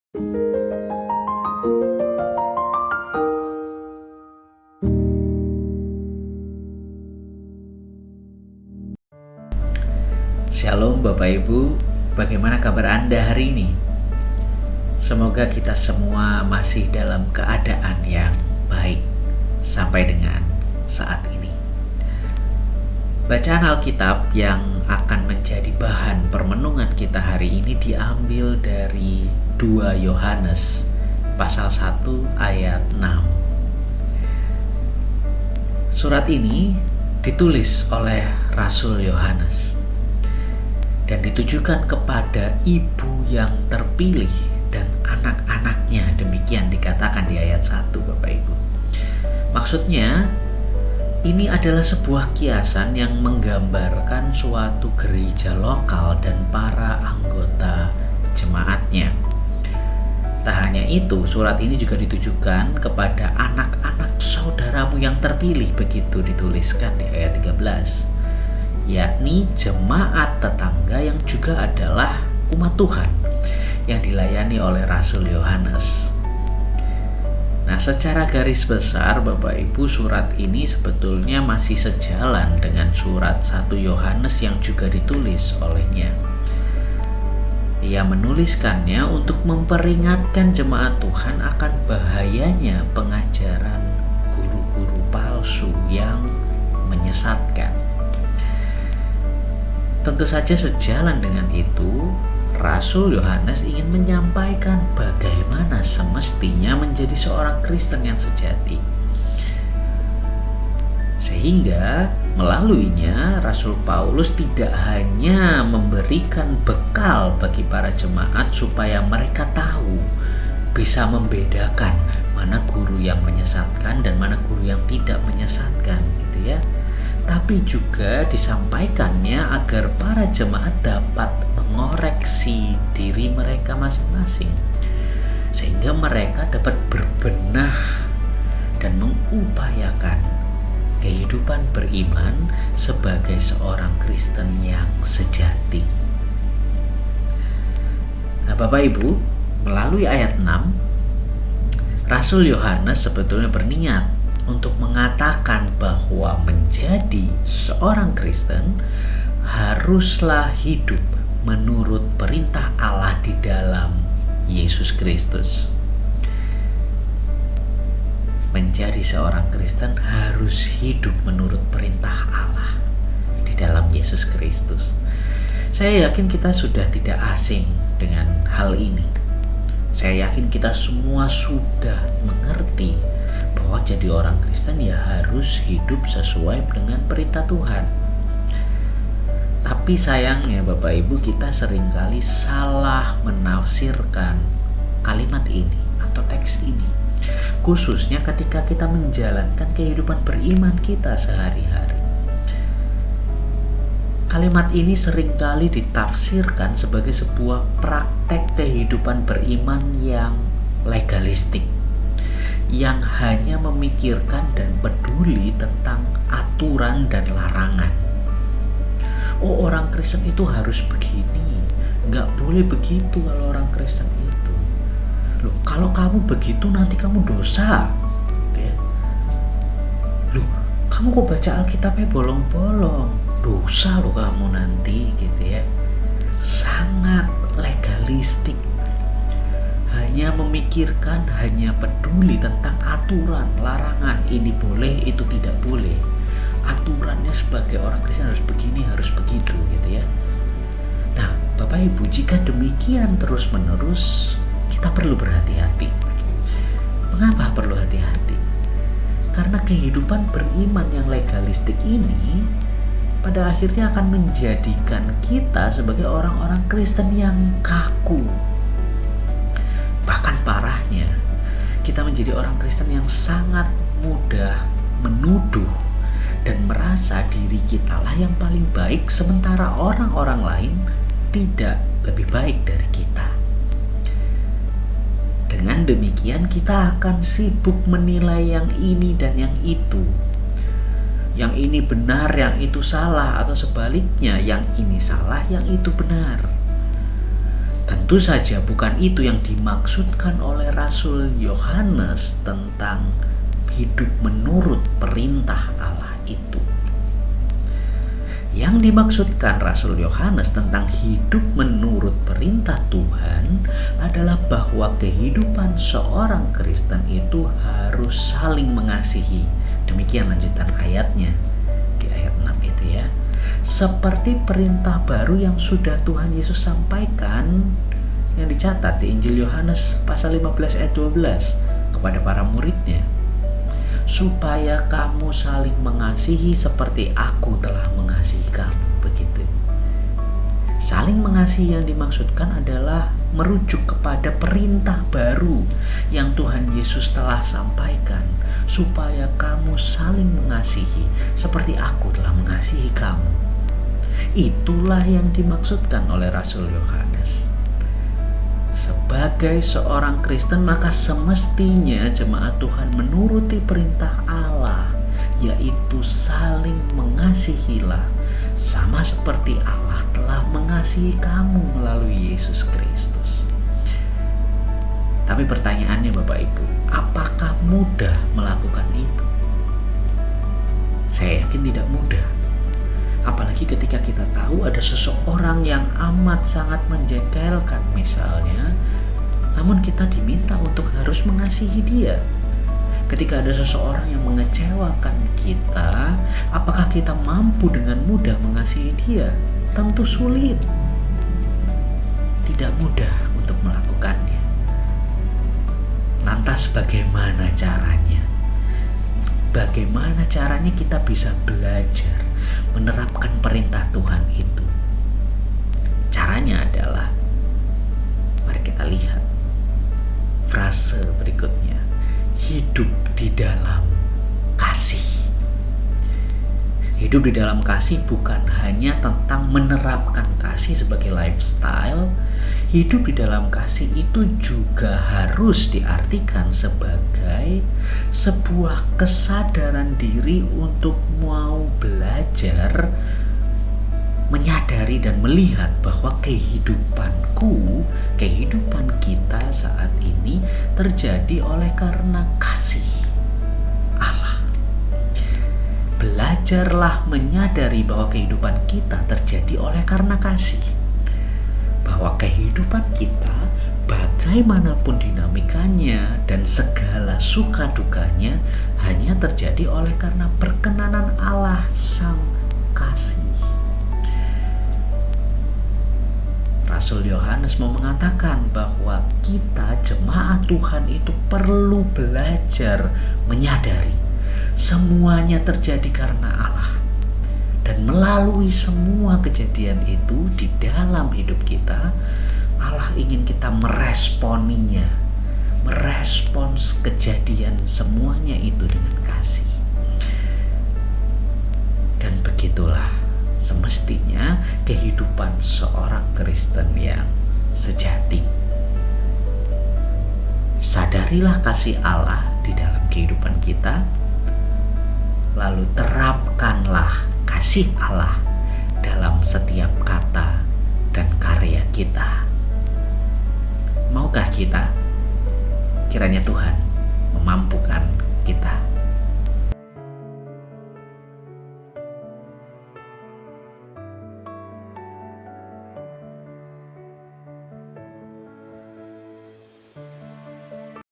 Shalom Bapak Ibu, bagaimana kabar Anda hari ini? Semoga kita semua masih dalam keadaan yang baik sampai dengan saat ini. Bacaan Alkitab yang akan menjadi bahan permenungan kita hari ini diambil dari 2 Yohanes pasal 1 ayat 6. Surat ini ditulis oleh Rasul Yohanes dan ditujukan kepada ibu yang terpilih dan anak-anaknya, demikian dikatakan di ayat 1 Bapak Ibu. Maksudnya ini adalah sebuah kiasan yang menggambarkan suatu gereja lokal dan para anggota jemaatnya. Tak hanya itu, surat ini juga ditujukan kepada anak-anak saudaramu yang terpilih, begitu dituliskan di ayat 13, yakni jemaat tetangga yang juga adalah umat Tuhan yang dilayani oleh Rasul Yohanes. Nah, secara garis besar Bapak Ibu, surat ini sebetulnya masih sejalan dengan surat 1 Yohanes yang juga ditulis olehnya. Ia menuliskannya untuk memperingatkan jemaat Tuhan akan bahayanya pengajaran guru-guru palsu yang menyesatkan. Tentu saja sejalan dengan itu, Rasul Yohanes ingin menyampaikan bagaimana semestinya menjadi seorang Kristen yang sejati. Sehingga melaluinya Rasul Paulus tidak hanya memberikan bekal bagi para jemaat supaya mereka tahu, bisa membedakan mana guru yang menyesatkan dan mana guru yang tidak menyesatkan, gitu ya. Tapi juga disampaikannya agar para jemaat dapat mengoreksi diri mereka masing-masing, sehingga mereka dapat berbenah dan mengupayakan kehidupan beriman sebagai seorang Kristen yang sejati. Nah, Bapak Ibu, melalui ayat 6, Rasul Yohanes sebetulnya berniat untuk mengatakan bahwa menjadi seorang Kristen haruslah hidup menurut perintah Allah di dalam Yesus Kristus. Menjadi seorang Kristen harus hidup menurut perintah Allah di dalam Yesus Kristus. Saya yakin kita sudah tidak asing dengan hal ini. Saya yakin kita semua sudah mengerti bahwa jadi orang Kristen ya harus hidup sesuai dengan perintah Tuhan. Tapi sayangnya Bapak Ibu, kita seringkali salah menafsirkan kalimat ini atau teks ini, khususnya ketika kita menjalankan kehidupan beriman kita sehari-hari. Kalimat ini seringkali ditafsirkan sebagai sebuah praktek kehidupan beriman yang legalistik, yang hanya memikirkan dan peduli tentang aturan dan larangan. Oh, orang Kristen itu harus begini, nggak boleh begitu kalau orang Kristen itu. Loh, kalau kamu begitu nanti kamu dosa. Gitu ya. Loh, kamu kok baca Alkitabnya bolong-bolong, dosa loh kamu nanti, gitu ya. Sangat legalistik. Hanya memikirkan, hanya peduli tentang aturan, larangan, ini boleh, itu tidak boleh. Aturannya sebagai orang Kristen harus begini, harus begitu, gitu ya. Nah, Bapak Ibu, jika demikian terus-menerus, kita perlu berhati-hati. Mengapa perlu hati-hati? Karena kehidupan beriman yang legalistik ini pada akhirnya akan menjadikan kita sebagai orang-orang Kristen yang kaku. Bahkan parahnya, kita menjadi orang Kristen yang sangat mudah menuduh dan merasa diri kita lah yang paling baik, sementara orang-orang lain tidak lebih baik dari kita. Dengan demikian kita akan sibuk menilai yang ini dan yang itu. Yang ini benar, yang itu salah, atau sebaliknya, yang ini salah, yang itu benar. Tentu saja bukan itu yang dimaksudkan oleh Rasul Yohanes tentang hidup menurut perintah Allah itu. Yang dimaksudkan Rasul Yohanes tentang hidup menurut perintah Tuhan adalah bahwa kehidupan seorang Kristen itu harus saling mengasihi. Demikian lanjutan ayatnya di ayat 6 itu ya. Seperti perintah baru yang sudah Tuhan Yesus sampaikan yang dicatat di Injil Yohanes pasal 15 ayat 12 kepada para muridnya. Supaya kamu saling mengasihi seperti aku telah mengasihi kamu. Begitu. Saling mengasihi yang dimaksudkan adalah merujuk kepada perintah baru yang Tuhan Yesus telah sampaikan. Supaya kamu saling mengasihi seperti aku telah mengasihi kamu. Itulah yang dimaksudkan oleh Rasul Yohanes. Sebagai seorang Kristen, maka semestinya jemaat Tuhan menuruti perintah Allah, yaitu saling mengasihilah, sama seperti Allah telah mengasihi kamu melalui Yesus Kristus. Tapi pertanyaannya Bapak Ibu, apakah mudah melakukan itu? Saya yakin tidak mudah. Apalagi ketika kita tahu ada seseorang yang amat sangat menjengkelkan misalnya, namun kita diminta untuk harus mengasihi dia. Ketika ada seseorang yang mengecewakan kita, apakah kita mampu dengan mudah mengasihi dia? Tentu sulit. Tidak mudah untuk melakukannya. Lantas bagaimana caranya? Bagaimana caranya kita bisa belajar menerapkan perintah Tuhan itu? Caranya adalah, mari kita lihat frase berikutnya, hidup di dalam kasih. Hidup di dalam kasih bukan hanya tentang menerapkan kasih sebagai lifestyle. Hidup di dalam kasih itu juga harus diartikan sebagai sebuah kesadaran diri untuk mau belajar, menyadari dan melihat bahwa kehidupan kita saat ini terjadi oleh karena kasih Allah. Belajarlah menyadari bahwa kehidupan kita terjadi oleh karena kasih. Bahwa kehidupan kita bagaimanapun dinamikanya dan segala suka dukanya hanya terjadi oleh karena perkenanan Allah Sang Kasih. Rasul Yohanes mau mengatakan bahwa kita jemaat Tuhan itu perlu belajar menyadari semuanya terjadi karena Allah. Dan melalui semua kejadian itu di dalam hidup kita, Allah ingin kita meresponinya, merespons kejadian semuanya itu dengan kasih. Dan begitulah semestinya kehidupan seorang Kristen yang sejati. Sadarilah kasih Allah di dalam kehidupan kita, lalu terapkanlah kasih Allah dalam setiap kata dan karya kita. Maukah kita? Kiranya Tuhan memampukan kita.